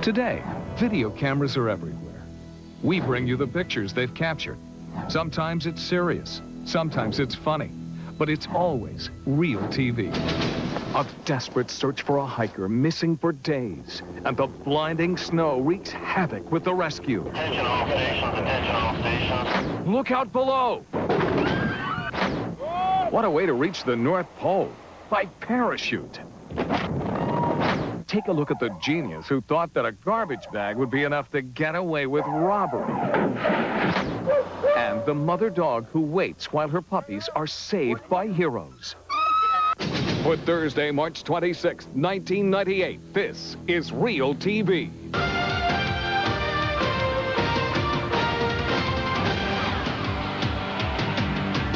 Today, video cameras are everywhere. We bring you the pictures they've captured. Sometimes it's serious, sometimes it's funny, but it's always real TV. A desperate search for a hiker missing for days, and the blinding snow wreaks havoc with the rescue. Attention all stations, attention all stations. Look out below! What a way to reach the North Pole, by parachute. Take a look at the genius who thought that a garbage bag would be enough to get away with robbery. And the mother dog who waits while her puppies are saved by heroes. For Thursday, March 26, 1998, this is Real TV.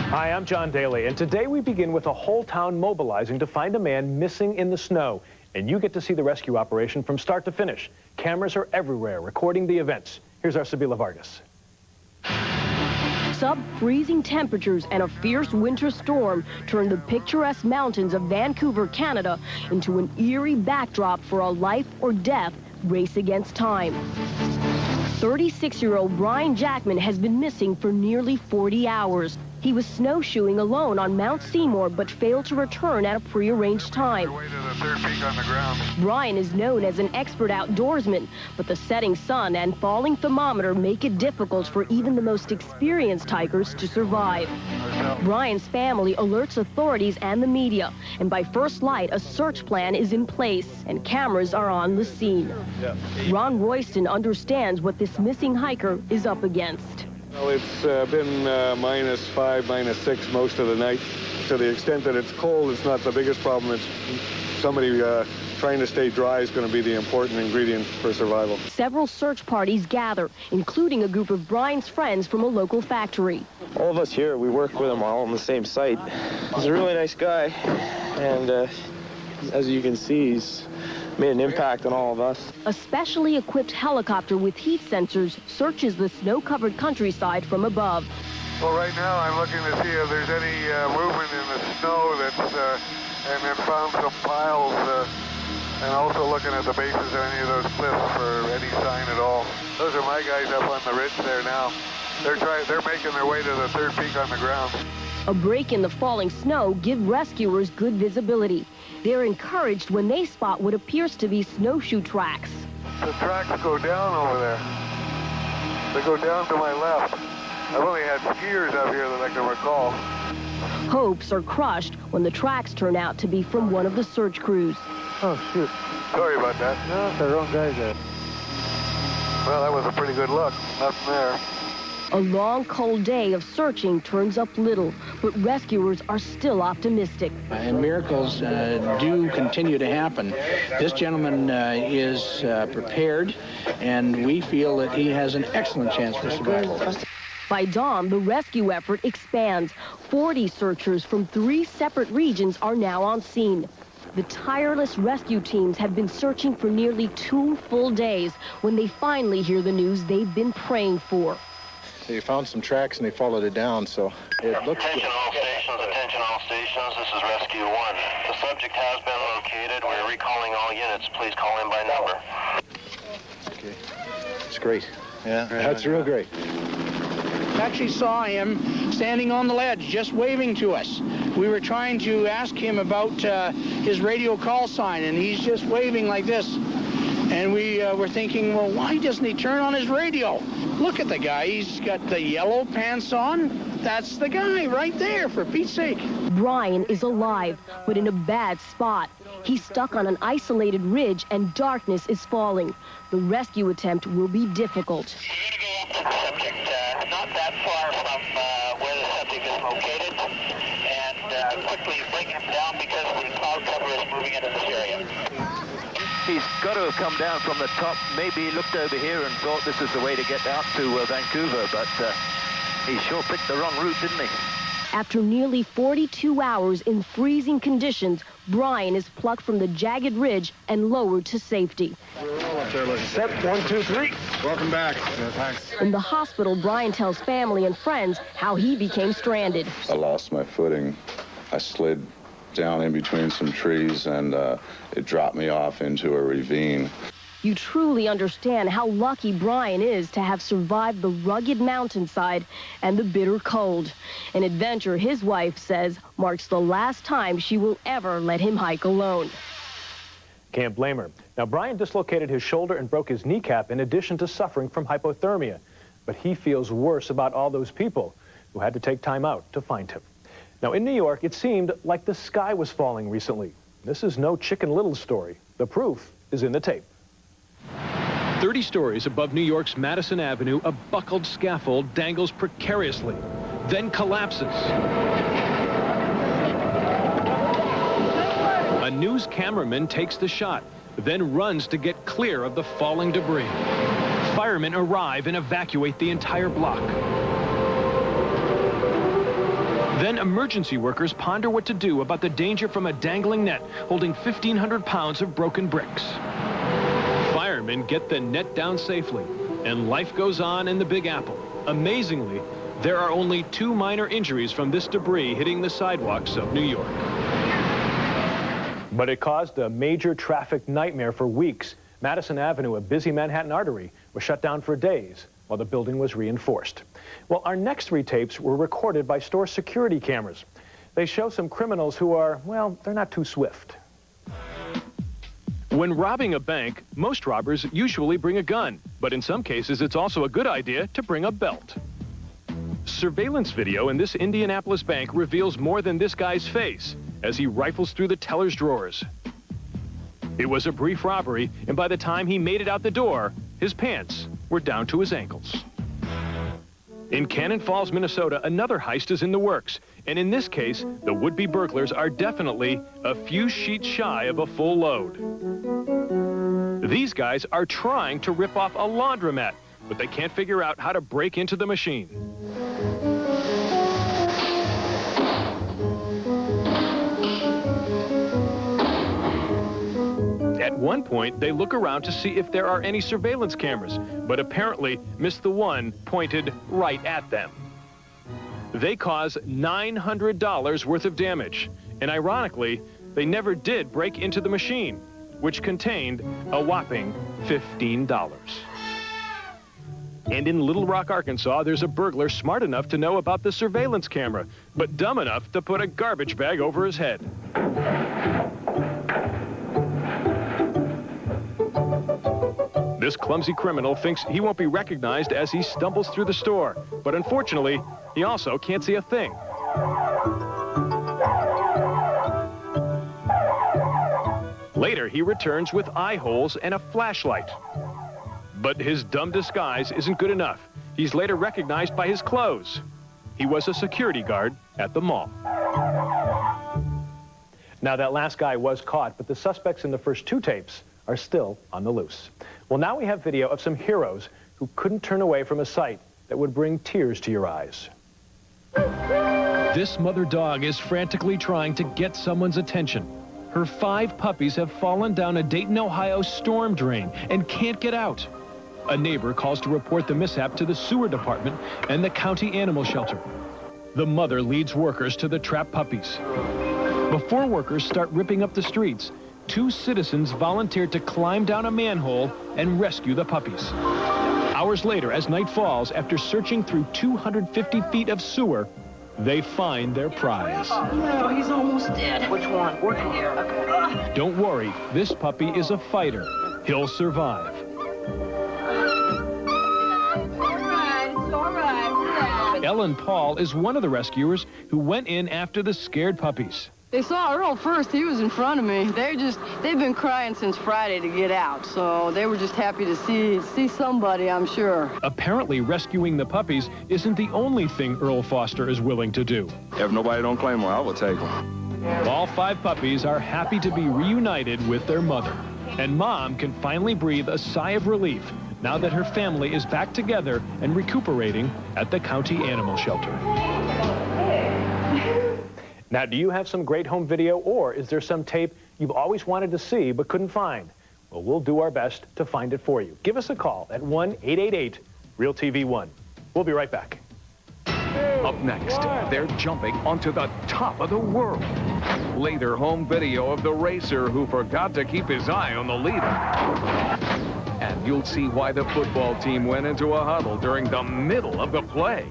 Hi, I'm John Daly, and today we begin with a whole town mobilizing to find a man missing in the snow. And you get to see the rescue operation from start to finish. Cameras are everywhere recording the events. Here's our Sabila Vargas. Sub-freezing temperatures and a fierce winter storm turned the picturesque mountains of Vancouver, Canada, into an eerie backdrop for a life-or-death race against time. 36-year-old Brian Jackman has been missing for nearly 40 hours. He was snowshoeing alone on Mount Seymour, but failed to return at a prearranged time. Way to the third peak on the ground. Brian is known as an expert outdoorsman, but the setting sun and falling thermometer make it difficult for even the most experienced hikers to survive. Brian's family alerts authorities and the media, and by first light, a search plan is in place, and cameras are on the scene. Ron Royston understands what this missing hiker is up against. Well, it's been -5, -6 most of the night. To the extent that it's cold, it's not the biggest problem. It's somebody trying to stay dry is going to be the important ingredient for survival. Several search parties gather, including a group of Brian's friends from a local factory. All of us here, we work with him all on the same site. He's a really nice guy, and as you can see, he's made an impact on all of us. A specially equipped helicopter with heat sensors searches the snow-covered countryside from above. Well, right now I'm looking to see if there's any movement in the snow and then found some piles, and also looking at the bases of any of those cliffs for any sign at all. Those are my guys up on the ridge there now. They're making their way to the third peak on the ground. A break in the falling snow gives rescuers good visibility. They're encouraged when they spot what appears to be snowshoe tracks. The tracks go down over there. They go down to my left. I've only had skiers up here that I can recall. Hopes are crushed when the tracks turn out to be from one of the search crews. Oh, shoot. Sorry about that. No, it's the wrong guys there. Well, that was a pretty good look. Nothing there. A long, cold day of searching turns up little, but rescuers are still optimistic. And miracles do continue to happen. This gentleman is prepared, and we feel that he has an excellent chance for survival. By dawn, the rescue effort expands. 40 searchers from 3 separate regions are now on scene. The tireless rescue teams have been searching for nearly 2 full days when they finally hear the news they've been praying for. They found some tracks and they followed it down, so it looks good. Attention all stations, attention all stations. This is Rescue 1. The subject has been located. We're recalling all units. Please call in by number. Okay. It's great. Yeah, that's real great. Actually saw him standing on the ledge, just waving to us. We were trying to ask him about his radio call sign, and he's just waving like this. And we were thinking, well, why doesn't he turn on his radio? Look at the guy. He's got the yellow pants on. That's the guy right there, for Pete's sake. Brian is alive, but in a bad spot. He's stuck on an isolated ridge, and darkness is falling. The rescue attempt will be difficult. We're going to go up to the subject, not that far from where the subject is located, and quickly bring him down because the cloud cover is moving into this area. He's got to have come down from the top. Maybe he looked over here and thought this is the way to get out to Vancouver, but he sure picked the wrong route, didn't he? After nearly 42 hours in freezing conditions, Brian is plucked from the jagged ridge and lowered to safety. Set 1, 2, 3. Welcome back. Thanks. In the hospital, Brian tells family and friends how he became stranded. I lost my footing. I slid down in between some trees, and it dropped me off into a ravine. You truly understand how lucky Brian is to have survived the rugged mountainside and the bitter cold. An adventure his wife says marks the last time she will ever let him hike alone. Can't blame her. Now, Brian dislocated his shoulder and broke his kneecap in addition to suffering from hypothermia. But he feels worse about all those people who had to take time out to find him. Now, in New York, it seemed like the sky was falling recently. This is no Chicken Little story. The proof is in the tape. 30 stories above New York's Madison Avenue, a buckled scaffold dangles precariously, then collapses. A news cameraman takes the shot, then runs to get clear of the falling debris. Firemen arrive and evacuate the entire block. Then emergency workers ponder what to do about the danger from a dangling net holding 1,500 pounds of broken bricks. Firemen get the net down safely, and life goes on in the Big Apple. Amazingly, there are only 2 minor injuries from this debris hitting the sidewalks of New York. But it caused a major traffic nightmare for weeks. Madison Avenue, a busy Manhattan artery, was shut down for days while the building was reinforced. Well, our next 3 tapes were recorded by store security cameras. They show some criminals who are, well, they're not too swift. When robbing a bank, most robbers usually bring a gun, but in some cases it's also a good idea to bring a belt. Surveillance video in this Indianapolis bank reveals more than this guy's face as he rifles through the teller's drawers. It was a brief robbery, and by the time he made it out the door, his pants were down to his ankles. In Cannon Falls, Minnesota, another heist is in the works, and in this case, the would-be burglars are definitely a few sheets shy of a full load. These guys are trying to rip off a laundromat, but they can't figure out how to break into the machine. At one point, they look around to see if there are any surveillance cameras, but apparently missed the one pointed right at them. They cause $900 worth of damage, and ironically, they never did break into the machine, which contained a whopping $15. And in Little Rock, Arkansas, there's a burglar smart enough to know about the surveillance camera, but dumb enough to put a garbage bag over his head. This clumsy criminal thinks he won't be recognized as he stumbles through the store, but unfortunately, he also can't see a thing. Later, he returns with eye holes and a flashlight. But his dumb disguise isn't good enough. He's later recognized by his clothes. He was a security guard at the mall. Now, that last guy was caught, but the suspects in the first 2 tapes are still on the loose. Well, now we have video of some heroes who couldn't turn away from a sight that would bring tears to your eyes. This mother dog is frantically trying to get someone's attention. Her 5 puppies have fallen down a Dayton, Ohio storm drain and can't get out. A neighbor calls to report the mishap to the sewer department and the county animal shelter. The mother leads workers to the trapped puppies. Before workers start ripping up the streets, 2 citizens volunteered to climb down a manhole and rescue the puppies. Hours later, as night falls, after searching through 250 feet of sewer, they find their prize. No, he's almost dead. Which one? We're in here. Okay. Don't worry, this puppy is a fighter. He'll survive. All right. Ellen Paul is one of the rescuers who went in after the scared puppies. They saw Earl first. He was in front of me. They've been crying since Friday to get out, so they were just happy to see somebody, I'm sure. Apparently, rescuing the puppies isn't the only thing Earl Foster is willing to do. If nobody don't claim them, I will take them. All 5 puppies are happy to be reunited with their mother. And Mom can finally breathe a sigh of relief now that her family is back together and recuperating at the county animal shelter. Now, do you have some great home video, or is there some tape you've always wanted to see but couldn't find? Well, we'll do our best to find it for you. Give us a call at 1-888-REAL-TV1. We'll be right back. Up next, they're jumping onto the top of the world. Later, home video of the racer who forgot to keep his eye on the leader. And you'll see why the football team went into a huddle during the middle of the play.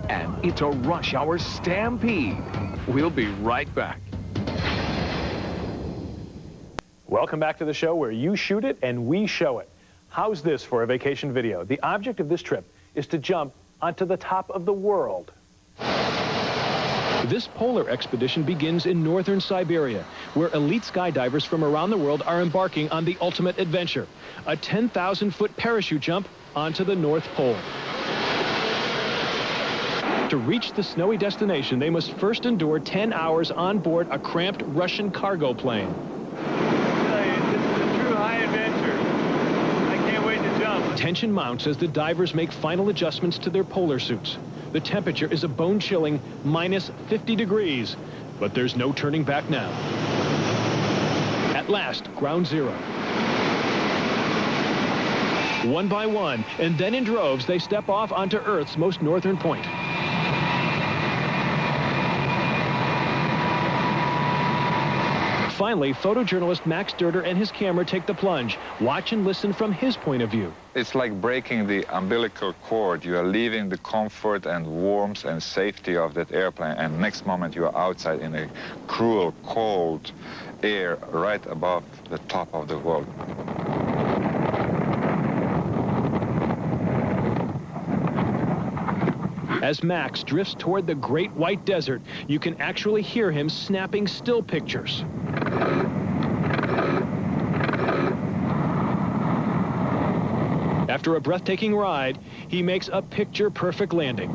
And it's a rush hour stampede. We'll be right back. Welcome back to the show where you shoot it and we show it. How's this for a vacation video? The object of this trip is to jump onto the top of the world. This polar expedition begins in northern Siberia, where elite skydivers from around the world are embarking on the ultimate adventure, a 10,000-foot parachute jump onto the North Pole. To reach the snowy destination, they must first endure 10 hours on board a cramped Russian cargo plane. Tension mounts as the divers make final adjustments to their polar suits. The temperature is a bone-chilling minus 50 degrees, but there's no turning back now. At last, ground zero. One by one, and then in droves, they step off onto Earth's most northern point. Finally, photojournalist Max Dirter and his camera take the plunge. Watch and listen from his point of view. It's like breaking the umbilical cord. You are leaving the comfort and warmth and safety of that airplane, and next moment you are outside in a cruel, cold air right above the top of the world. As Max drifts toward the Great White Desert, you can actually hear him snapping still pictures. After a breathtaking ride, he makes a picture-perfect landing.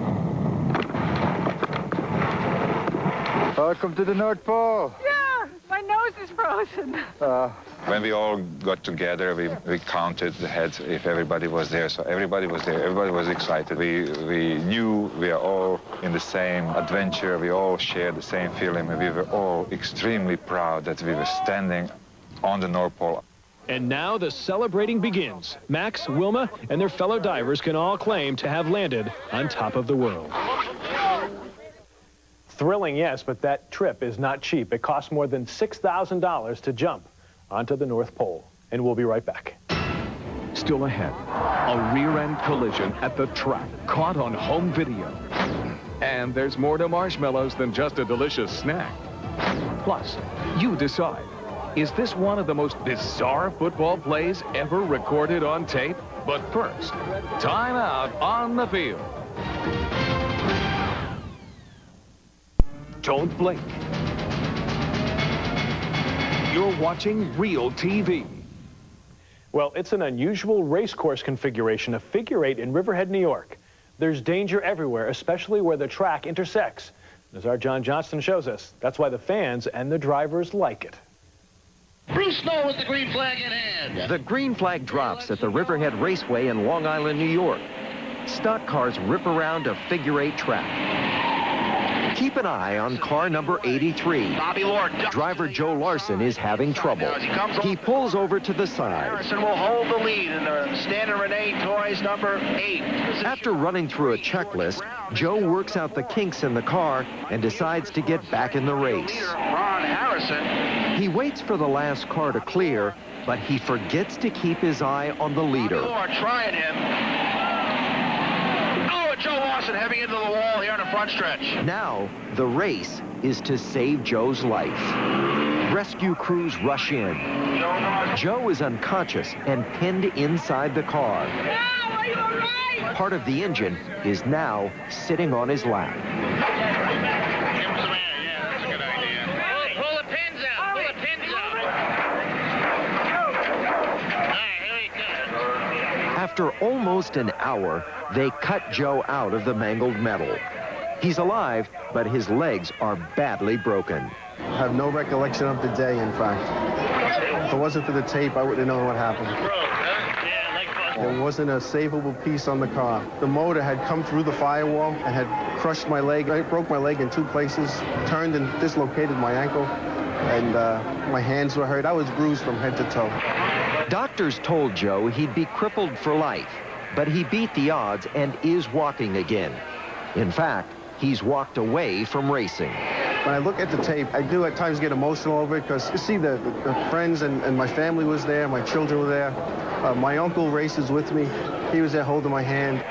Welcome to the North Pole. Yeah, my nose is frozen. When we all got together, we counted the heads if everybody was there. So everybody was there. Everybody was excited. We knew we are all in the same adventure. We all shared the same feeling. We were all extremely proud that we were standing on the North Pole. And now the celebrating begins. Max, Wilma, and their fellow divers can all claim to have landed on top of the world. Thrilling, yes, but that trip is not cheap. It costs more than $6,000 to jump onto the North Pole. And we'll be right back. Still ahead, a rear-end collision at the track caught on home video. And there's more to marshmallows than just a delicious snack. Plus, you decide, is this one of the most bizarre football plays ever recorded on tape? But first, time out on the field. Don't blink. You're watching Realtv. Well, it's an unusual race course configuration, a figure 8 in Riverhead, New York. There's danger everywhere, especially where the track intersects. As our John Johnston shows us, that's why the fans and the drivers like it. Bruce Snow with the green flag in hand. The green flag drops at the Riverhead Raceway in Long Island, New York. Stock cars rip around a figure 8 track. Keep an eye on car number 83. Bobby Lord. Driver Joe Larson is having trouble. He pulls over to the side. Harrison will hold the lead in the Stan and Renee Toys number 8. After running through a checklist, Joe works out the kinks in the car and decides to get back in the race. Ron Harrison. He waits for the last car to clear, but he forgets to keep his eye on the leader. Bobby Lord trying him. Joe Larson heavy into the wall here in the front stretch. Now, the race is to save Joe's life. Rescue crews rush in. Joe is unconscious and pinned inside the car. Now, are you all right? Part of the engine is now sitting on his lap. Pull the pins out. Pull the pins out. Here he comes. After almost an hour, they cut Joe out of the mangled metal. He's alive, but his legs are badly broken. I have no recollection of the day, in fact. If it wasn't for the tape, I wouldn't have known what happened. There wasn't a savable piece on the car. The motor had come through the firewall and had crushed my leg. It broke my leg in 2 places, turned and dislocated my ankle, and my hands were hurt. I was bruised from head to toe. Doctors told Joe he'd be crippled for life, but he beat the odds and is walking again. In fact, he's walked away from racing. When I look at the tape, I do at times get emotional over it because you see the friends and my family was there, my children were there. My uncle races with me. He was there holding my hand.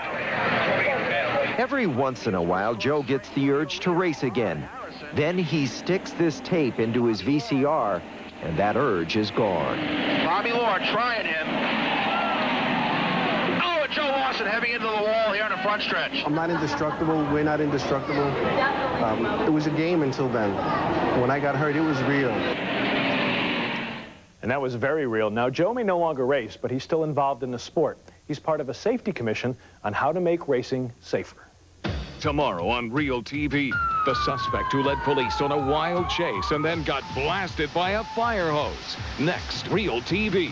Every once in a while, Joe gets the urge to race again. Then he sticks this tape into his VCR, and that urge is gone. Bobby Lord trying him. Oh, and Joe Lawson heaving into the wall here in the front stretch. I'm not indestructible. We're not indestructible. It was a game until then. When I got hurt, it was real. And that was very real. Now, Joe may no longer race, but he's still involved in the sport. He's part of a safety commission on how to make racing safer. Tomorrow on Real TV, the suspect who led police on a wild chase and then got blasted by a fire hose. Next, Real TV.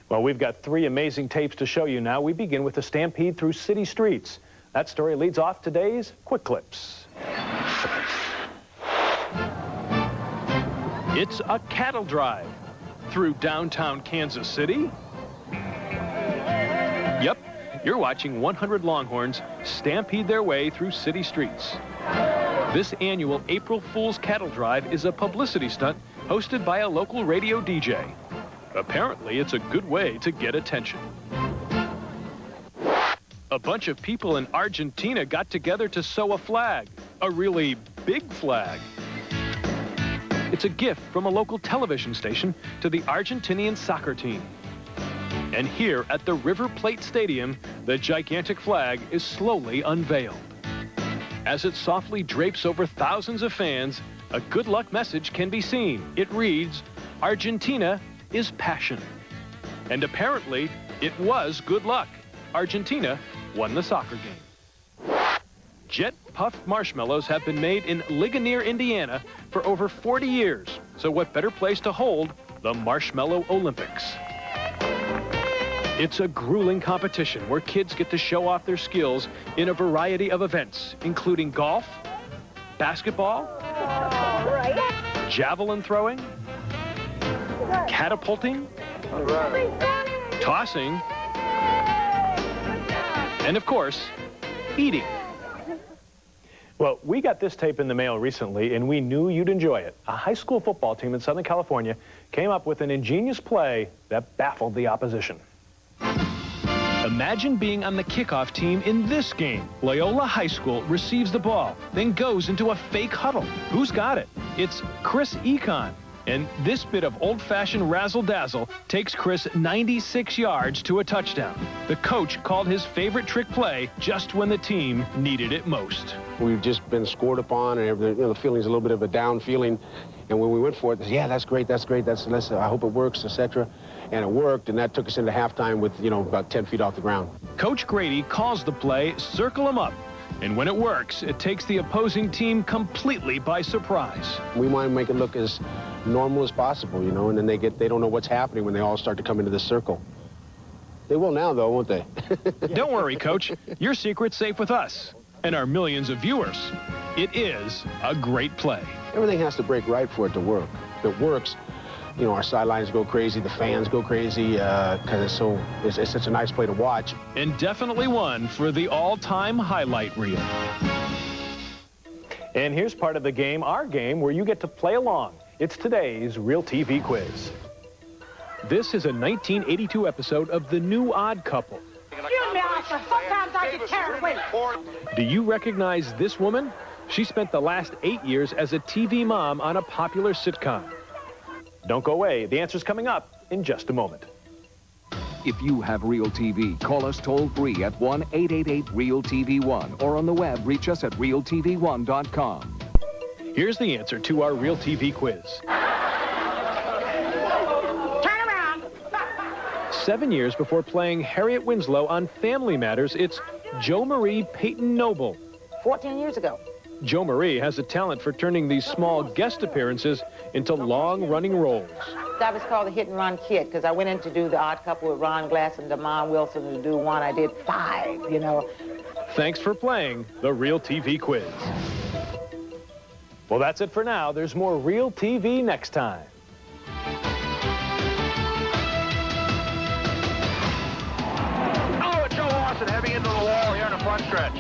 Well, we've got 3 amazing tapes to show you now. We begin with a stampede through city streets. That story leads off today's Quick Clips. It's a cattle drive through downtown Kansas City. Yep, you're watching 100 Longhorns stampede their way through city streets. This annual April Fool's Cattle Drive is a publicity stunt hosted by a local radio DJ. Apparently, it's a good way to get attention. A bunch of people in Argentina got together to sew a flag, a really big flag. It's a gift from a local television station to the Argentinian soccer team. And here at the River Plate Stadium, the gigantic flag is slowly unveiled. As it softly drapes over thousands of fans, a good luck message can be seen. It reads, "Argentina is passion." And apparently, it was good luck. Argentina won the soccer game. Jet puffed marshmallows have been made in Ligonier, Indiana for over 40 years. So what better place to hold the Marshmallow Olympics? It's a grueling competition where kids get to show off their skills in a variety of events, including golf, basketball, javelin throwing, catapulting, tossing, and of course, eating. Well, we got this tape in the mail recently, and we knew you'd enjoy it. A high school football team in Southern California came up with an ingenious play that baffled the opposition. Imagine being on the kickoff team in this game. Loyola High School receives the ball, then goes into a fake huddle. Who's got it? It's Chris Econ. And this bit of old-fashioned razzle-dazzle takes Chris 96 yards to a touchdown. The coach called his favorite trick play just when the team needed it most. We've just been scored upon, and the feeling's a little bit of a down feeling. And when we went for it, yeah, that's great, I hope it works, etc. And it worked, and that took us into halftime with, about 10 feet off the ground. Coach Grady calls the play Circle 'em Up. And when it works, it takes the opposing team completely by surprise. We want to make it look as normal as possible, and then they don't know what's happening when they all start to come into the circle. They will now, though, won't they? Don't worry, Coach. Your secret's safe with us and our millions of viewers. It is a great play. Everything has to break right for it to work. If it works, our sidelines go crazy, the fans go crazy, because it's such a nice play to watch. And definitely one for the all-time highlight reel. And here's part of the game, our game, where you get to play along. It's today's Real TV quiz. This is a 1982 episode of The New Odd Couple. Excuse me, officer. Sometimes I get carried away. Do you recognize this woman? She spent the last 8 years as a TV mom on a popular sitcom. Don't go away. The answer's coming up in just a moment. If you have Real TV, call us toll-free at 1-888-REAL-TV1 or on the web, reach us at realtv1.com. Here's the answer to our Real TV quiz. Turn around. 7 years before playing Harriet Winslow on Family Matters, it's Jo Marie Peyton Noble. 14 years ago. Jo Marie has a talent for turning these small guest appearances into long-running roles. I was called the Hit and Run Kid because I went in to do The Odd Couple with Ron Glass and Damon Wilson to do one. I did 5, Thanks for playing the Real TV quiz. Well, that's it for now. There's more Real TV next time. Oh, and Joe Lawson heaving into the wall here in the front stretch.